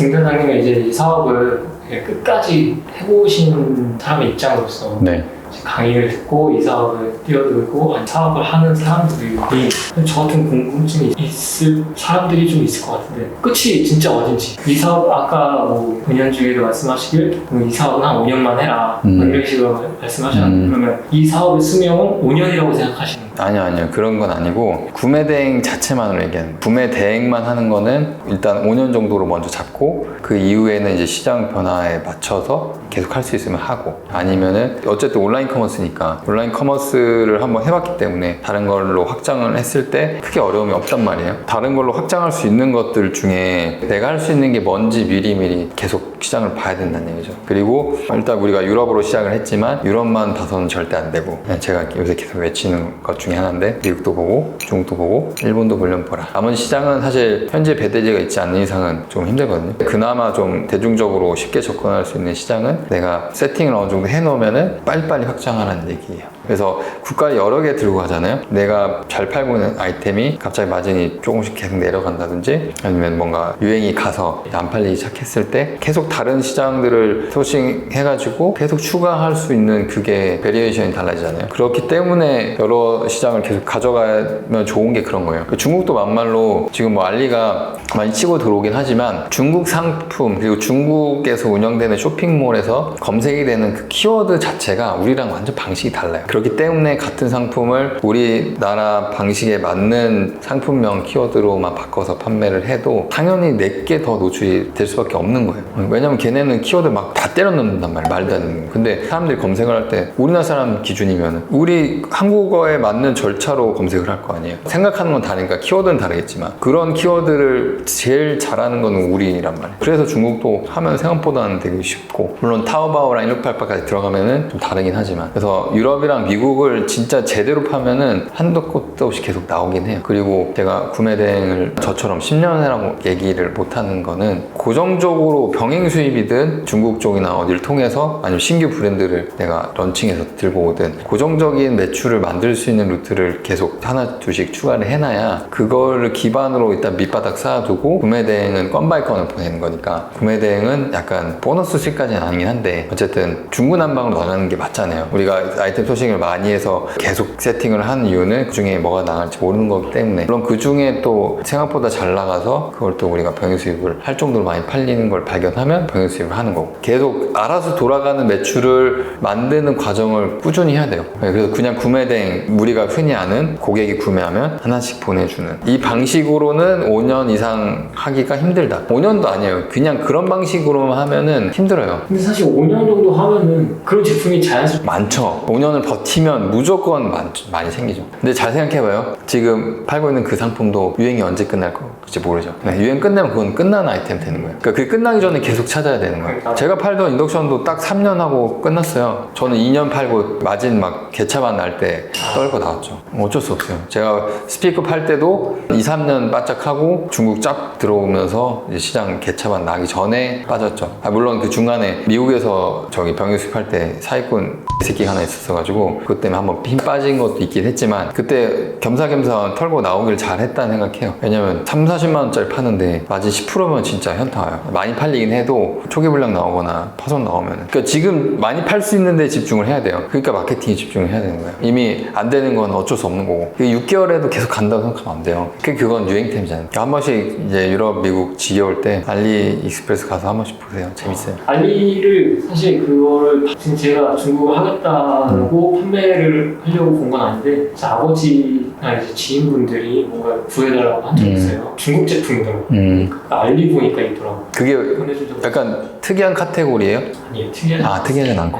김단장님은 이제 이 사업을 끝까지 해보신 사람의 입장으로서 네. 강의를 듣고 이 사업을 뛰어들고 사업을 하는 사람들이 저 같은 궁금증이 있을 사람들이 좀 있을 것 같은데 끝이 진짜 어딘지 이 사업 아까 뭐 은연중에도 말씀하시길 이 사업은 한 5년만 해라 이런 식으로 말씀하셨는데 그러면 이 사업의 수명은 5년이라고 생각하시는 거예요? 아니요. 그런 건 아니고 구매 대행 자체만으로 얘기하는 구매 대행만 하는 거는 일단 5년 정도로 먼저 잡고 그 이후에는 이제 시장 변화에 맞춰서 계속 할 수 있으면 하고 아니면은 어쨌든 온라인 커머스니까 온라인 커머스를 한번 해봤기 때문에 다른 걸로 확장을 했을 때 크게 어려움이 없단 말이에요. 다른 걸로 확장할 수 있는 것들 중에 내가 할 수 있는 게 뭔지 미리미리 계속 시장을 봐야 된다는 얘기죠. 그리고 일단 우리가 유럽으로 시작을 했지만 유럽만 봐서는 절대 안 되고 제가 요새 계속 외치는 것 중에 하나인데 미국도 보고 중국도 보고 일본도 보려면 보라. 남은 시장은 사실 현재 배대지가 있지 않는 이상은 좀 힘들거든요. 그나마 좀 대중적으로 쉽게 접근할 수 있는 시장은 내가 세팅을 어느 정도 해놓으면은 빨리빨리 확장하라는 얘기예요. 그래서 국가를 여러 개 들고 가잖아요. 내가 잘 팔고 있는 아이템이 갑자기 마진이 조금씩 계속 내려간다든지 아니면 뭔가 유행이 가서 안 팔리기 시작했을 때 계속 다른 시장들을 소싱해가지고 계속 추가할 수 있는 그게 베리에이션이 달라지잖아요. 그렇기 때문에 여러 시장을 계속 가져가면 좋은 게 그런 거예요. 중국도 막말로 지금 뭐 알리가 많이 치고 들어오긴 하지만 중국 상품 그리고 중국에서 운영되는 쇼핑몰에서 검색이 되는 그 키워드 자체가 우리랑 완전 방식이 달라요. 그렇기 때문에 같은 상품을 우리나라 방식에 맞는 상품명 키워드로만 바꿔서 판매를 해도 당연히 내게 더 노출이 될 수밖에 없는 거예요. 왜냐면 걔네는 키워드 막 다 때려 넣는단 말이에요. 말도 안 되는 거. 근데 사람들이 검색을 할 때 우리나라 사람 기준이면 우리 한국어에 맞는 절차로 검색을 할 거 아니에요. 생각하는 건 다르니까 키워드는 다르겠지만 그런 키워드를 제일 잘하는 건 우리란 말이에요. 그래서 중국도 하면 생각보다는 되게 쉽고 물론 타오바오랑 1688까지 들어가면은 좀 다르긴 하지만 그래서 유럽이랑 미국을 진짜 제대로 파면은 한도 끝도 없이 계속 나오긴 해요. 그리고 제가 구매 대행을 저처럼 10년이라고 얘기를 못하는 거는 고정적으로 병행 수입이든 중국 쪽이나 어디를 통해서 아니면 신규 브랜드를 내가 런칭해서 들고 오든 고정적인 매출을 만들 수 있는 루트를 계속 하나 둘씩 추가를 해놔야 그거를 기반으로 일단 밑바닥 쌓아두고 구매 대행은 건 바이 건을 보내는 거니까 구매 대행은 약간 보너스 수익까지는 아니긴 한데 어쨌든 중구난방으로 나가는 게 맞잖아요. 우리가 아이템 소싱을 많이 해서 계속 세팅을 하는 이유는 그 중에 뭐가 나갈지 모르는 거기 때문에 물론 그 중에 또 생각보다 잘 나가서 그걸 또 우리가 병행 수입을 할 정도로 많이 팔리는 걸 발견하면 병행 수입을 하는 거고 계속 알아서 돌아가는 매출을 만드는 과정을 꾸준히 해야 돼요. 그래서 그냥 구매 대행 우리가 흔히 아는 고객이 구매하면 하나씩 보내주는 이 방식으로는 5년 이상 하기가 힘들다. 5년도 아니에요. 그냥 그런 방식으로만 하면은 힘들어요. 근데 사실 5년 정도 하면은 그런 제품이 자연스럽게 많죠. 5년을 버티면 무조건 많이 생기죠. 근데 잘 생각해봐요. 지금 팔고 있는 그 상품도 유행이 언제 끝날 거지 모르죠. 유행 끝나면 그건 끝난 아이템 되는 거예요. 그러니까 그게 끝나기 전에 계속 찾아야 되는 거예요. 제가 팔던 인덕션도 딱 3년 하고 끝났어요. 저는 2년 팔고 마진 막 개차만 날 때 떨고 나왔죠. 어쩔 수 없어요. 제가 스피커 팔 때도 2, 3년 바짝하고 중국 짭 들어오면서 이제 시장 개차만 나기 전에 빠졌죠. 물론 그 중간에 미국에서 저기 병행 수입할 때 사기꾼 새끼가 하나 있었어가지고 그것 때문에 한번 힘 빠진 것도 있긴 했지만 그때 겸사겸사 털고 나오길 잘했다는 생각해요. 왜냐면 3, 40만 원짜리 파는데 마진 10%면 진짜 현타 와요. 많이 팔리긴 해도 초기 불량 나오거나 파손 나오면 그러니까 지금 많이 팔 수 있는 데 집중을 해야 돼요. 그러니까 마케팅에 집중을 해야 되는 거예요. 이미 안 되는 건 어쩔 수 없는 거고 6개월에도 계속 간다고 생각하면 안 돼요. 그건 유행템이잖아요. 한 번씩 이제 유럽, 미국 지겨울 때 알리 익스프레스 가서 한 번씩 보세요. 재밌어요. 알리를 사실 그거를 지금 제가 중국을 하겠다고 판매를 하려고 본 건 아닌데 아버지나 이제 지인분들이 뭔가 구해달라고 한 적이 있어요. 중국 제품이더라고요. 알리 보니까 있더라고요. 그게 약간 특이한 카테고리예요? 아니에요. 특이하지 특이하진 않고.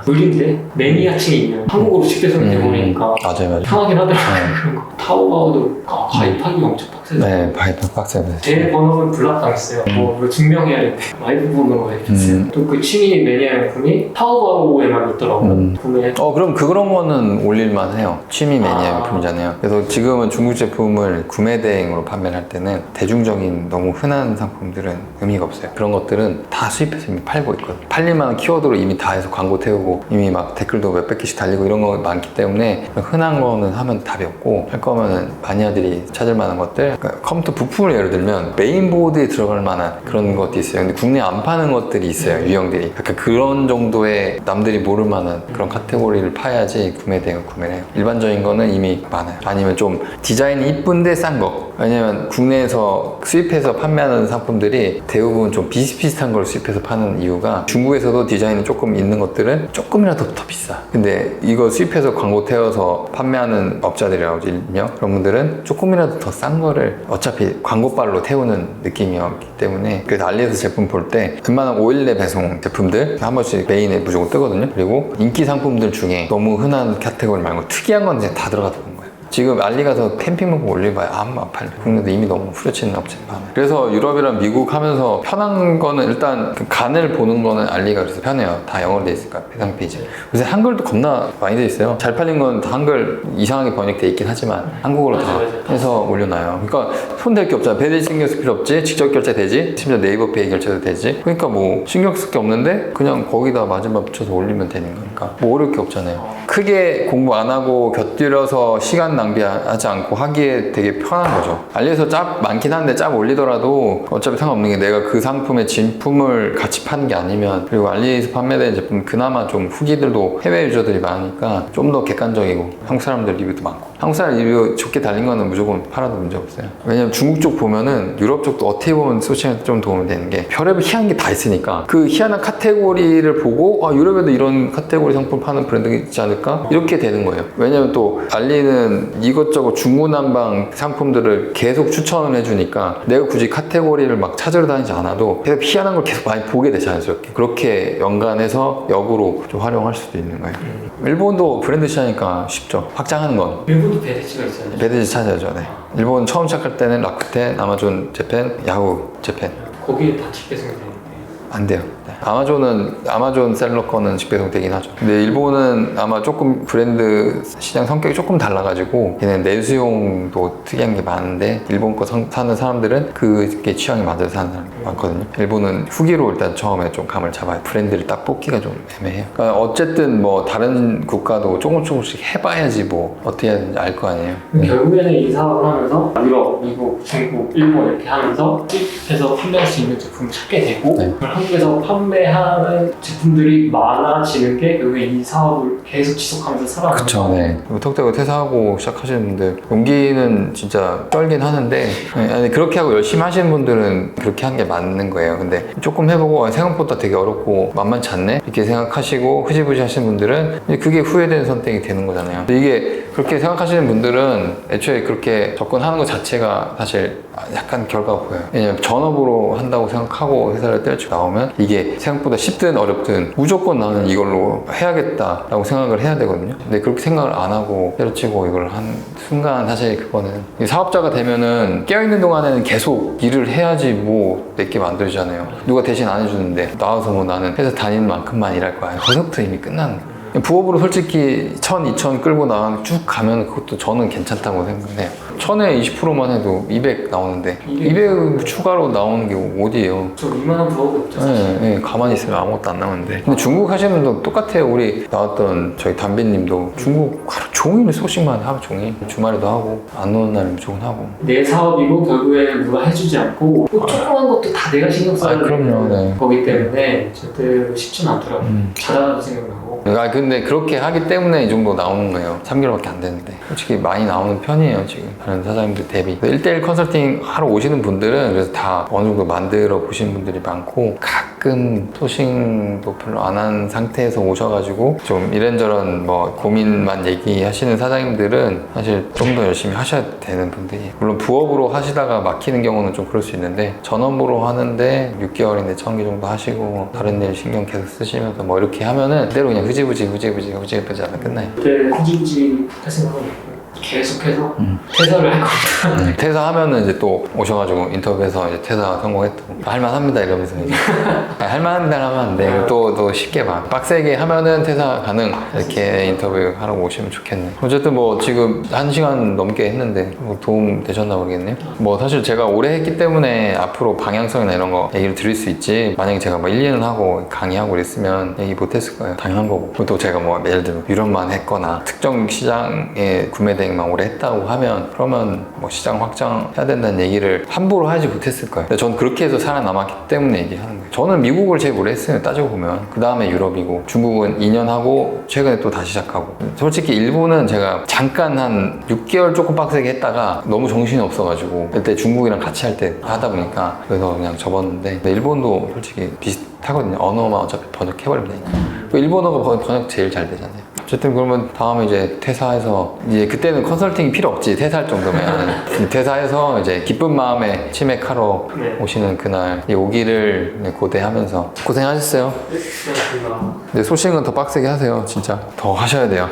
의리인데 매니아층이 있는 한국어로 쉽게 설명해보니까 맞아요. 편하긴 하더라고요. 그런 거. 타오바오도 가입하기가 엄청 빡세요. 네, 가입 빡세요. 제 번호는 블락당했어요. 뭐 증명해야 되는데 와이프 번호로 가입했어요. 또 그 취미 매니아용품이 타오바오에만 있더라고요. 구매. 그럼 그런 거는 올릴만 해요. 취미 매니아용품이잖아요. 그래서 지금은 중국 제품을 구매 대행으로 판매를 할 때는 대중적인 너무 흔한 상품들은 의미가 없어요. 그런 것들은 다 수입해서 이미 팔고 있거든요. 팔릴만한 키워드로 이미 다 해서 광고 태우고 이미 막 댓글도 몇백 개씩 달리고 이런 거 많기 때문에 흔한 거는 하면 답이 없고 할 거면은 마니아들이 찾을 만한 것들 그러니까 컴퓨터 부품을 예를 들면 메인보드에 들어갈 만한 그런 것도 있어요. 근데 국내에 안 파는 것들이 있어요. 유형들이. 약간 그런 정도의 남들이 모를 만한 그런 카테고리를 파야지 구매대행을 구매를 해요. 일반적인 거는 이미 많아요. 아니면 좀 디자인이 이쁜데 싼 거. 왜냐면 국내에서 수입해서 판매하는 상품들이 대부분 좀 비슷비슷한 걸 수입해서 파는 이유가 중국에서도 디자인이 조금 있는 것들은 조금이라도 더 비싸. 근데 이거 수입해서 광고 태워서 판매하는 업자들이라고 일명 그런 분들은 조금이라도 더 싼 거를 어차피 광고빨로 태우는 느낌이었기 때문에 그래서 알리에서 제품 볼 때 웬만한 5일 내 배송 제품들 한 번씩 메인에 무조건 뜨거든요. 그리고 인기 상품들 중에 너무 흔한 카테고리 말고 특이한 건 이제 다 들어가더라고요. 지금 알리 가서 캠핑용품 올려봐야 아무 안 팔려. 국내도 이미 너무 후려치는 업체가 많아요. 그래서 유럽이랑 미국 하면서 편한 거는 일단 그 간을 보는 거는 알리가 그래서 편해요. 다 영어로 돼 있으니까 배송 페이지. 요새 한글도 겁나 많이 돼 있어요. 잘 팔린 건 다 한글 이상하게 번역돼 있긴 하지만 한국어로 다 해서 올려놔요. 그러니까 손댈 게 없잖아. 배달 신경 쓸 필요 없지. 직접 결제되지. 심지어 네이버 페이 결제도 되지. 그러니까 뭐 신경 쓸 게 없는데 그냥 거기다 마지막 붙여서 올리면 되는 거니까 뭐 어려울 게 없잖아요. 크게 공부 안 하고 곁들여서 시간 낭비하지 않고 하기에 되게 편한 거죠. 알리에서 짭 많긴 한데 짭 올리더라도 어차피 상관없는 게 내가 그 상품의 진품을 같이 파는 게 아니면 그리고 알리에서 판매되는 제품 그나마 좀 후기들도 해외 유저들이 많으니까 좀 더 객관적이고 한국 사람들 리뷰도 많고 한국 사람 리뷰 좋게 달린 거는 무조건 팔아도 문제 없어요. 왜냐면 중국 쪽 보면은 유럽 쪽도 어떻게 보면 소싱에 좀 도움이 되는 게 별의별 희한한 게 다 있으니까 그 희한한 카테고리를 보고 아 유럽에도 이런 카테고리 상품 파는 브랜드가 있지 않을까? 이렇게 되는 거예요. 왜냐면 또 알리는 이것저것 중구난방 상품들을 계속 추천을 해주니까 내가 굳이 카테고리를 막 찾으러 다니지 않아도 계속 희한한 걸 계속 많이 보게 되잖아요. 자연스럽게. 그렇게 연관해서 역으로 좀 활용할 수도 있는 거예요. 일본도 브랜드 시장이니까 쉽죠. 확장하는 건. 일본도 베데치가 있어요. 베데지 찾아야죠. 네. 일본 처음 시작할 때는 라쿠텐, 아마존 재팬, 야후 재팬. 거기에 다 직배송이 되는데 안 돼요. 네. 아마존 셀러 거는 직배송 되긴 하죠. 근데 일본은 아마 조금 브랜드 시장 성격이 조금 달라가지고 얘는 내수용도 특이한 게 많은데 일본 거 사는 사람들은 그게 취향이 맞아서 사는 사람이 많거든요. 일본은 후기로 일단 처음에 좀 감을 잡아요. 브랜드를 딱 뽑기가 좀 애매해요. 그러니까 어쨌든 뭐 다른 국가도 조금씩 해봐야지 뭐 어떻게 해야 되는지 알 거 아니에요. 결국에는 이 사업을 하면서 유럽, 미국, 중국, 일본 이렇게 하면서 수입해서 판매할 수 있는 제품을 찾게 되고 네. 그걸 한국에서 판매하는 제품들이 많아지는 게 결국에 이 사업을 계속 지속하면서 살아가는 그쵸, 네. 턱대고 퇴사하고 시작하시는 분들 용기는 진짜 쩔긴 하는데 네, 아니, 그렇게 하고 열심히 하시는 분들은 그렇게 한 게 맞는 거예요. 근데 조금 해보고 생각보다 되게 어렵고 만만치 않네 이렇게 생각하시고 흐지부지 하시는 분들은 그게 후회되는 선택이 되는 거잖아요. 근데 이게 그렇게 생각하시는 분들은 애초에 그렇게 접근하는 것 자체가 사실 약간 결과가 보여요. 왜냐면 전업으로 한다고 생각하고 회사를 때려치고 나오면 이게 생각보다 쉽든 어렵든 무조건 나는 이걸로 해야겠다라고 생각을 해야 되거든요. 근데 그렇게 생각을 안 하고 때려치고 이걸 한 순간 사실 그거는 사업자가 되면은 깨어있는 동안에는 계속 일을 해야지 뭐 내게 만들잖아요. 누가 대신 안 해주는데 나와서 뭐 나는 회사 다니는 만큼만 일할 거야. 거기서부터 이미 끝나는 거예요. 부업으로 솔직히 1000, 2000 끌고 나가면 쭉 가면 그것도 저는 괜찮다고 생각해요. 1000에 20%만 해도 200 나오는데 200 추가로 나오는 게 어디예요? 저 이만한 부업이 없죠. 네, 네, 가만히 있으면 아무것도 안 나오는데. 근데 중국 하시는 분도 똑같아요. 우리 나왔던 저희 담비님도 중국 하루 종일 소식만 하루 종일 주말에도 하고 안 오는 날은 무조건 하고. 내 사업이고 결국에는 누가 해주지 않고 꼭 조그만 것도 다 내가 신경 써야 그럼요, 되는 네. 거기 때문에 절대 쉽지는 않더라고요. 자잘하게 생각하고. 아 근데 그렇게 하기 때문에 이 정도 나오는 거예요. 3개월밖에 안 되는데 솔직히 많이 나오는 편이에요 지금 다른 사장님들 대비. 1대1 컨설팅 하러 오시는 분들은 그래서 다 어느 정도 만들어 보시는 분들이 많고 가끔 소싱도 별로 안 한 상태에서 오셔가지고 좀 이런저런 뭐 고민만 얘기하시는 사장님들은 사실 좀 더 열심히 하셔야 되는 분들이, 물론 부업으로 하시다가 막히는 경우는 좀 그럴 수 있는데 전업으로 하는데 6개월인데 1000개 정도 하시고 다른 일 신경 계속 쓰시면서 뭐 이렇게 하면은 그대로 그냥 흐지부지 하다 끝나요. 그때 흐지부지 할 생각은 없고 계속해서 퇴사를 할 겁니다. 퇴사하면은 이제 또 오셔가지고 인터뷰에서 이제 퇴사 성공했다고 할만합니다 이러면서 이제 할만합니다 하면 안 돼. 또 쉽게 봐. 빡세게 하면은 퇴사 가능 이렇게 인터뷰 하러 오시면 좋겠네. 어쨌든 뭐 지금 1시간 넘게 했는데 뭐 도움 되셨나 모르겠네요. 뭐 사실 제가 오래 했기 때문에 앞으로 방향성이나 이런 거 얘기를 드릴 수 있지, 만약에 제가 뭐 1, 2년 하고 강의하고 그랬으면 얘기 못 했을 거예요. 당연한 거고. 또 제가 뭐 예를 들면 유럽만 했거나 특정 시장에 구매 대행만 오래 했다고 하면 그러면 뭐 시장 확장해야 된다는 얘기를 함부로 하지 못했을 거예요. 근데 전 그렇게 해서 살아남았기 때문에 얘기하는 거예요. 저는 미국을 제일 오래 했어요. 따지고 보면. 그 다음에 유럽이고 중국은 2년 하고 최근에 또 다시 시작하고. 솔직히 일본은 제가 잠깐 한 6개월 조금 빡세게 했다가 너무 정신이 없어가지고 그때 중국이랑 같이 할 때 하다 보니까 그래서 그냥 접었는데 근데 일본도 솔직히 비슷하거든요. 언어만 어차피 번역해버리면 되니까. 일본어가 번역 제일 잘 되잖아요. 어쨌든 그러면 다음에 이제 퇴사해서 이제 그때는 컨설팅이 필요 없지. 퇴사할 정도면 퇴사해서 이제 기쁜 마음에 치맥하러 네. 오시는 그날 오기를 고대하면서 고생하셨어요. 네, 제가 근데 소싱은 더 빡세게 하세요. 진짜 더 하셔야 돼요.